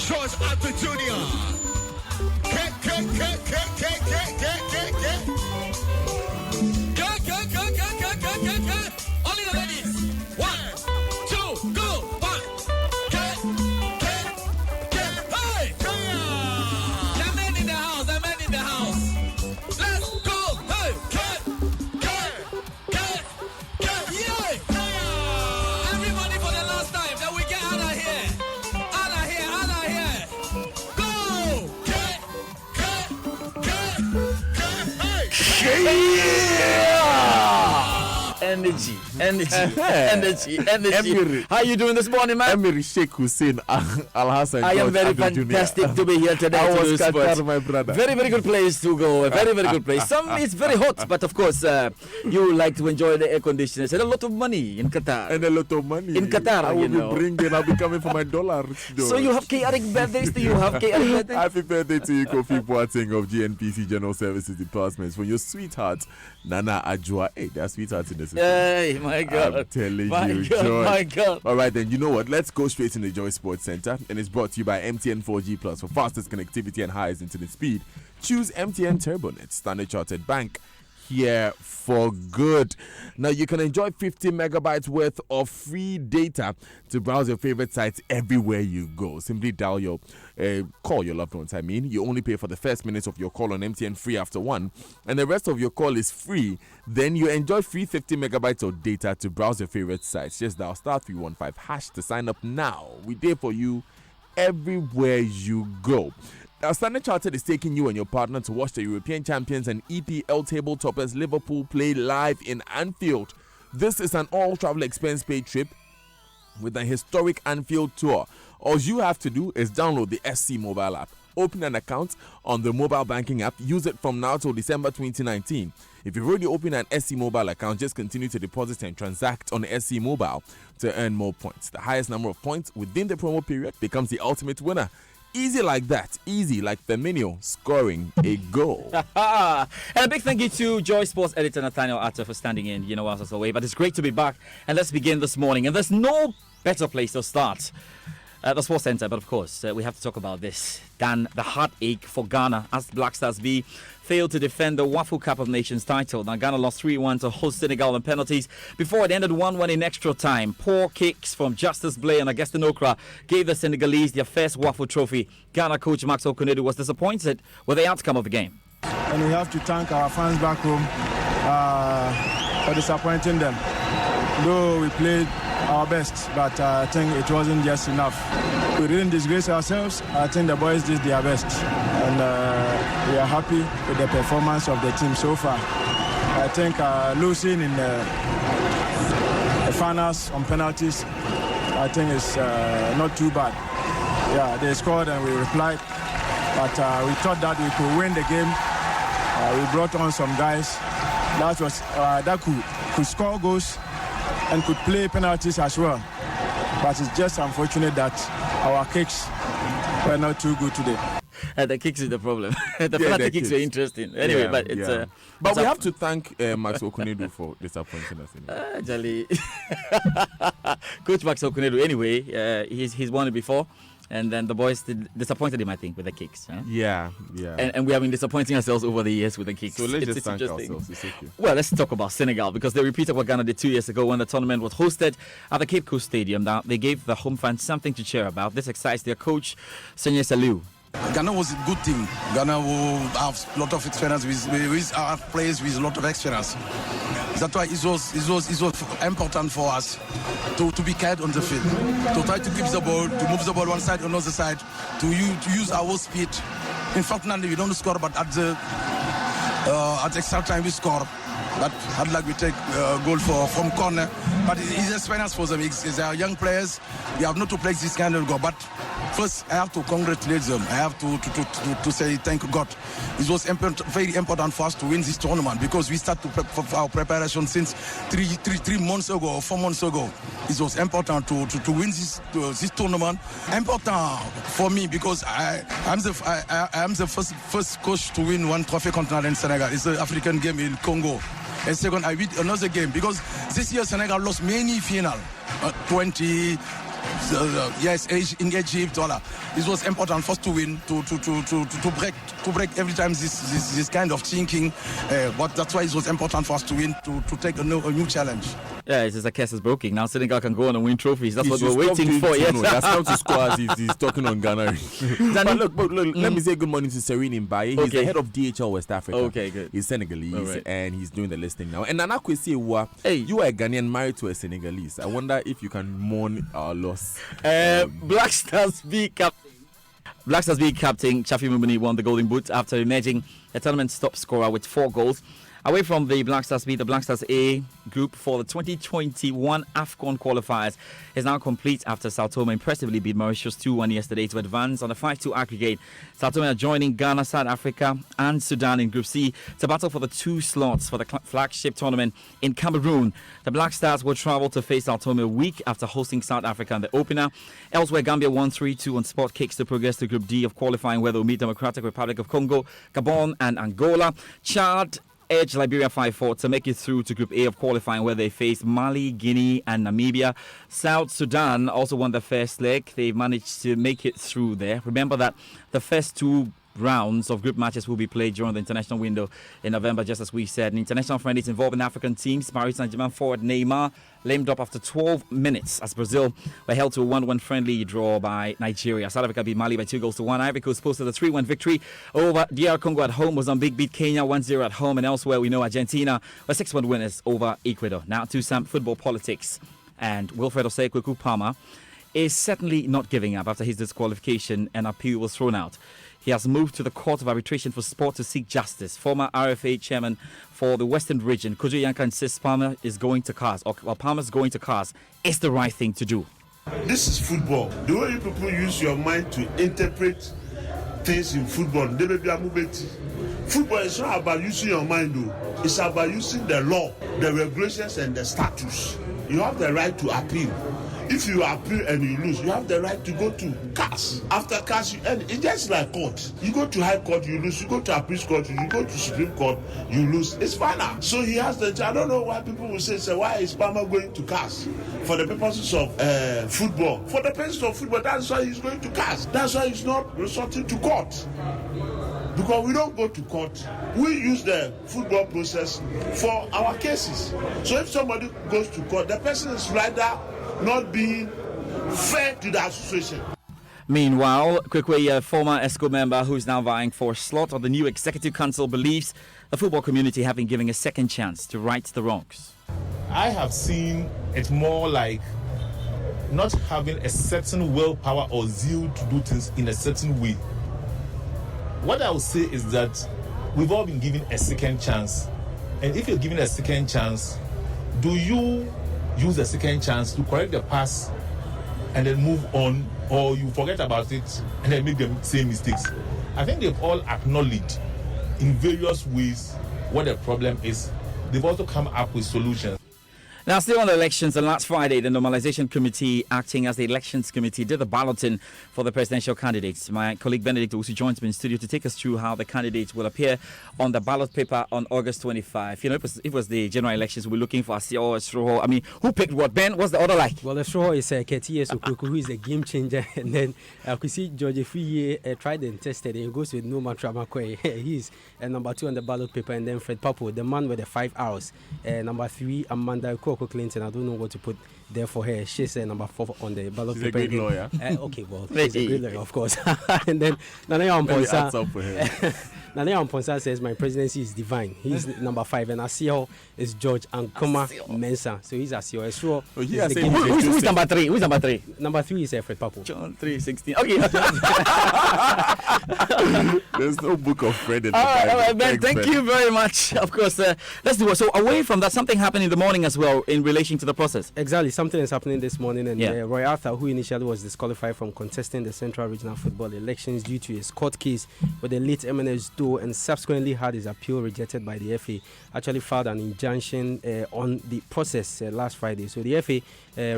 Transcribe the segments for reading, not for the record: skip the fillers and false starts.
George Arthur Jr. Only the ladies. 1, 2, go. 1. Hey! The men in the house. Let's go. Hey! Yeah! Everybody for the last time that we get out of here. Energy. How you doing this morning, man? Emery Sheikh Hussein Al Hassan. I am very fantastic to be here today. I was Qatar, my brother. Very, very good place to go. A very, very good place. It's very hot, but of course, you like to enjoy the air conditioners and a lot of money in Qatar. And a lot of money in Qatar. I will be bringing. I'll be coming for my dollars. So you have chaotic birthdays? Do you have chaotic birthdays? Happy birthday to you, Kofi Boateng of GNPC General Services Departments. For your sweetheart, Nana Ajua. Hey, they're sweethearts in this. Hey, my God. I'm telling my you, God, Joy. my God. All right, then, you know what? Let's go straight in the Joy Sports Center. And it's brought to you by MTN 4G Plus. For fastest connectivity and highest internet speed, choose MTN TurboNet. Standard Chartered Bank, here for good. Now, you can enjoy 50 megabytes worth of free data to browse your favorite sites everywhere you go. Simply call your loved ones. You only pay for the first minutes of your call on MTN free after 1, and the rest of your call is free. Then you enjoy free 50 megabytes of data to browse your favorite sites. Just dial *315# to sign up now. We're there for you everywhere you go. Now, Standard Chartered is taking you and your partner to watch the European champions and EPL table toppers Liverpool play live in Anfield. This is an all-travel expense-paid trip with a historic Anfield tour. All you have to do is download the SC mobile app, open an account on the mobile banking app, use it from now till December 2019. If you've already opened an SC mobile account, just continue to deposit and transact on SC mobile to earn more points. The highest number of points within the promo period becomes the ultimate winner. Easy like that. Easy like Firmino scoring a goal. And a big thank you to Joy Sports editor Nathaniel Atta for standing in, while I was away. But it's great to be back. And let's begin this morning. And there's no better place to start at the Sports Center. But of course, we have to talk about this than the heartache for Ghana as Black Stars B failed to defend the Waffle Cup of Nations title. Now, Ghana lost 3-1 to host Senegal on penalties before it ended 1-1 in extra time. Poor kicks from Justice Blay and Augustin Okra gave the Senegalese their first Waffle trophy. Ghana coach Max Okunedu was disappointed with the outcome of the game. And we have to thank our fans back home for disappointing them. Though we played our best, but I think it wasn't just enough. We didn't disgrace ourselves. I think the boys did their best, and we are happy with the performance of the team so far. I think losing in the finals on penalties, I think is not too bad. Yeah, they scored and we replied, but we thought that we could win the game. We brought on some guys that could score goals and could play penalties as well. But it's just unfortunate that our kicks were not too good today. The kicks is the problem. The penalty kicks were interesting. Anyway, but it's... but we have to thank Max Okunedu for disappointing us. Jolly. Coach Max Okunedu, anyway, he's won it before. And then the boys disappointed him, I think, with the kicks. Huh? Yeah. And we have been disappointing ourselves over the years with the kicks. So let's just thank ourselves. Well, let's talk about Senegal, because they repeated what Ghana did 2 years ago when the tournament was hosted at the Cape Coast Stadium. Now, they gave the home fans something to cheer about. This excites their coach, Senye Salou. Ghana was a good team. Ghana will have a lot of experience with our players with a lot of experience. That's why it was important for us to be carried on the field, to try to keep the ball, to move the ball one side, another side, to use our speed. In fact, we don't score, but at the extra time we score. But I'd like we take a goal from corner. But it's experience for them. It's our young players. We have not to play this kind of goal. But first, I have to congratulate them. I have to say thank God. It was very important for us to win this tournament because we started our preparation since 3 months ago or 4 months ago. It was important to win this tournament. Important for me because I am the first coach to win one trophy continent in Senegal. It's the African game in Congo. And second, I win another game because this year Senegal lost many final, 20, yes, in Egypt, it was important for us to win, to break every time this kind of thinking. But that's why it was important for us to win, to take a new challenge. Yeah, it's just a case is broken. Now Senegal can go on and win trophies. That's He what should we're stop waiting doing for. Yes. Tuno. That's how to score as he's talking on Ghana. but look, let me say good morning to Serene Mbaye. He's the head of DHL West Africa. Okay, good. He's Senegalese, right. and he's doing the listing now. And Nana Kwesi Ewa, you are a Ghanaian married to a Senegalese. I wonder if you can mourn our loss. Black Stars B captain Chafi Mumuni won the Golden Boot after emerging the tournament's top scorer with 4 goals. Away from the Black Stars B, the Black Stars A group for the 2021 AFCON qualifiers is now complete after Sao Tome impressively beat Mauritius 2-1 yesterday to advance on a 5-2 aggregate. Sao Tome are joining Ghana, South Africa and Sudan in Group C to battle for the 2 slots for the flagship tournament in Cameroon. The Black Stars will travel to face Sao Tome a week after hosting South Africa in the opener. Elsewhere, Gambia won 3-2 on spot kicks to progress to Group D of qualifying, where they'll meet Democratic Republic of Congo, Gabon and Angola. Chad edged Liberia 5-4 to make it through to Group A of qualifying, where they face Mali, Guinea and Namibia. South Sudan also won the first leg. They managed to make it through there. Remember that the first 2 rounds of group matches will be played during the international window in November, just as we said. An international friendlies involving African teams. Paris Saint-Germain forward Neymar lamed up after 12 minutes as Brazil were held to a 1-1 friendly draw by Nigeria. South Africa beat Mali by 2-1. Ivory Coast posted a 3-1 victory over DR Congo at home. Mozambique beat Kenya 1-0 at home. And elsewhere, we know Argentina were 6-1 winners over Ecuador. Now to some football politics. And Wilfred Osei Kweku Palmer is certainly not giving up after his disqualification and appeal was thrown out. He has moved to the Court of Arbitration for Sport to seek justice. Former RFA chairman for the Western region, Kojo Yanka, insists Palmer is going to CAS, or Palmer's going to CAS is the right thing to do. This is football. The way you people use your mind to interpret things in football, football is not about using your mind, though. It's about using the law, the regulations, and the statutes. You have the right to appeal. If you appeal and you lose, you have the right to go to CAS. After CAS, it's just like court. You go to High Court, you lose. You go to Appeal Court, you go to Supreme Court, you lose. It's final. So he has the. I don't know why people will say, why is Palmer going to CAS? For the purposes of football. For the purposes of football, that's why he's going to CAS. That's why he's not resorting to court. Because we don't go to court. We use the football process for our cases. So if somebody goes to court, the person is rather not being fair to the association. Meanwhile, Kwekwe, a former ESCO member who is now vying for a slot on the new Executive Council, believes the football community have been given a second chance to right the wrongs. I have seen it more like not having a certain willpower or zeal to do things in a certain way. What I would say is that we've all been given a second chance. And if you're given a second chance, do you use the second chance to correct the past and then move on, or you forget about it and then make the same mistakes? I think they've all acknowledged in various ways what the problem is. They've also come up with solutions. Now, still on the elections, and last Friday, the Normalization Committee, acting as the Elections Committee, did the balloting for the presidential candidates. My colleague Benedict Owusu joins me in studio to take us through how the candidates will appear on the ballot paper on August 25. You know, it was the general elections. We're looking for Asio Esroho. I mean, who picked what? Ben, what's the order like? Well, Esroho is Ketiye Sokuku, who is a game changer. And then we see George Fiye tried and tested, and he goes with Numa Tramakwe. He's number 2 on the ballot paper. And then Fred Papo, the man with the 5 hours. Number 3, Amanda Clinton, I don't know what to put there for her. She's number 4 on the ballot paper. She's a great lawyer. Okay, well, she's a great lawyer, of course. And then Nanaya Amponsa. Nanaya Amponsa says my presidency is divine. He's number 5, and Asio is George Ankoma Mensah. So he's Asio. Esro. Who's number 3? Who's number 3? Number 3 is Fred Papo. John 3:16. Okay. There's no book of Fred in the Bible. All right, Ben. Thank you very much. Of course, let's do it. So away from that, something happened in the morning as well in relation to the process. Exactly, something is happening this morning, and Roy Arthur, who initially was disqualified from contesting the Central Regional Football elections due to his court case with the late MNS Doe, and subsequently had his appeal rejected by the FA, actually filed an injunction on the process last Friday. So the FA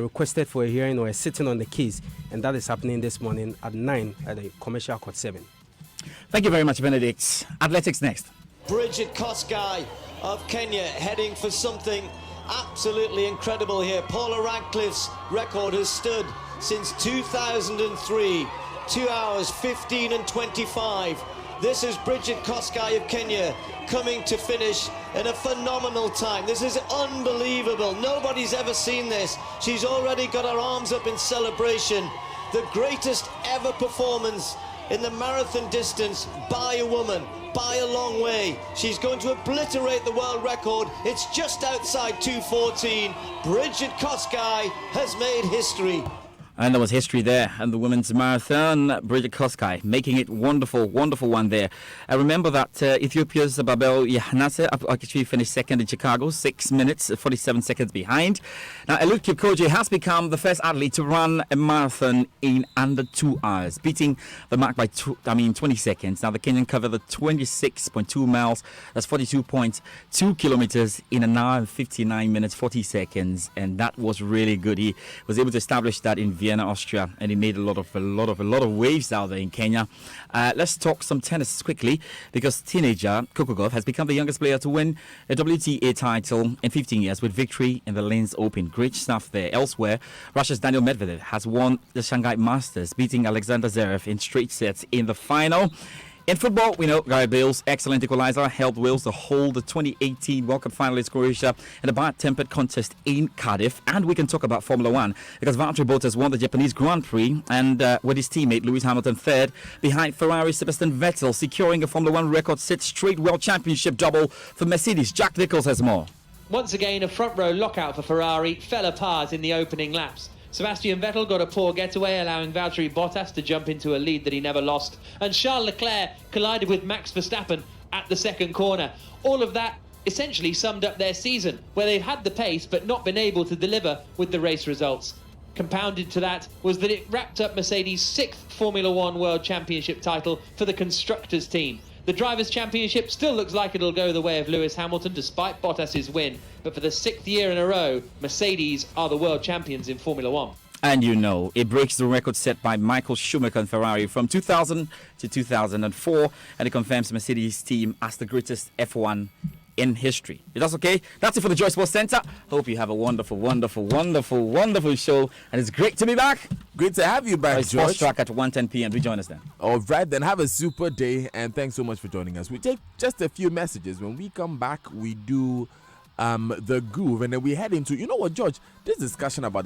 requested for a hearing or a sitting on the case, and that is happening this morning at 9 at the Commercial Court 7. Thank you very much, Benedict. Athletics next. Bridget Kosgei of Kenya heading for something absolutely incredible here. Paula Radcliffe's record has stood since 2003. 2 hours, 15 and 25. This is Bridget Kosgei of Kenya coming to finish in a phenomenal time. This is unbelievable. Nobody's ever seen this. She's already got her arms up in celebration. The greatest ever performance in the marathon distance by a woman, by a long way. She's going to obliterate the world record. It's just outside 2:14. Bridget Kosgei has made history. And there was history there, and the women's marathon, Bridget Kosgei, making it wonderful, wonderful one there. I remember that Ethiopia's Babel Yahanase actually finished second in Chicago, 6 minutes, 47 seconds behind. Now, Eliud Kipchoge has become the first athlete to run a marathon in under 2 hours, beating the mark by 20 seconds. Now, the Kenyan covered the 26.2 miles, that's 42.2 kilometers in an hour and 59 minutes, 40 seconds, and that was really good. He was able to establish that in Vienna, Austria, and he made a lot of waves out there in Kenya. Let's talk some tennis quickly, because teenager Coco Gauff has become the youngest player to win a WTA title in 15 years with victory in the Linz Open. Great stuff there. Elsewhere, Russia's Daniel Medvedev has won the Shanghai Masters, beating Alexander Zverev in straight sets in the final. In football, we know Gareth Bale's excellent equaliser helped Wales to hold the 2018 World Cup finalist Croatia in a bad-tempered contest in Cardiff. And we can talk about Formula One, because Valtteri Bottas won the Japanese Grand Prix, and with his teammate Lewis Hamilton third, behind Ferrari's Sebastian Vettel, securing a Formula One record 6th straight World Championship double for Mercedes. Jack Nichols has more. Once again, a front-row lockout for Ferrari fell apart in the opening laps. Sebastian Vettel got a poor getaway, allowing Valtteri Bottas to jump into a lead that he never lost. And Charles Leclerc collided with Max Verstappen at the second corner. All of that essentially summed up their season, where they've had the pace but not been able to deliver with the race results. Compounded to that was that it wrapped up Mercedes' 6th Formula One World Championship title for the Constructors team. The Drivers' Championship still looks like it'll go the way of Lewis Hamilton despite Bottas' win, but for the 6th year in a row, Mercedes are the world champions in Formula One. And you know, it breaks the record set by Michael Schumacher and Ferrari from 2000 to 2004, and it confirms Mercedes' team as the greatest F1 in history. Is that okay? That's it for the Joy Sports Centre. Hope you have a wonderful, wonderful, wonderful, wonderful show, and it's great to be back. Great to have you back, George. Sports Track at 1:10 p.m. Do join us then. All right, then have a super day, and thanks so much for joining us. We take just a few messages. When we come back, we do the groove, and then we head into, you know what, George, this discussion about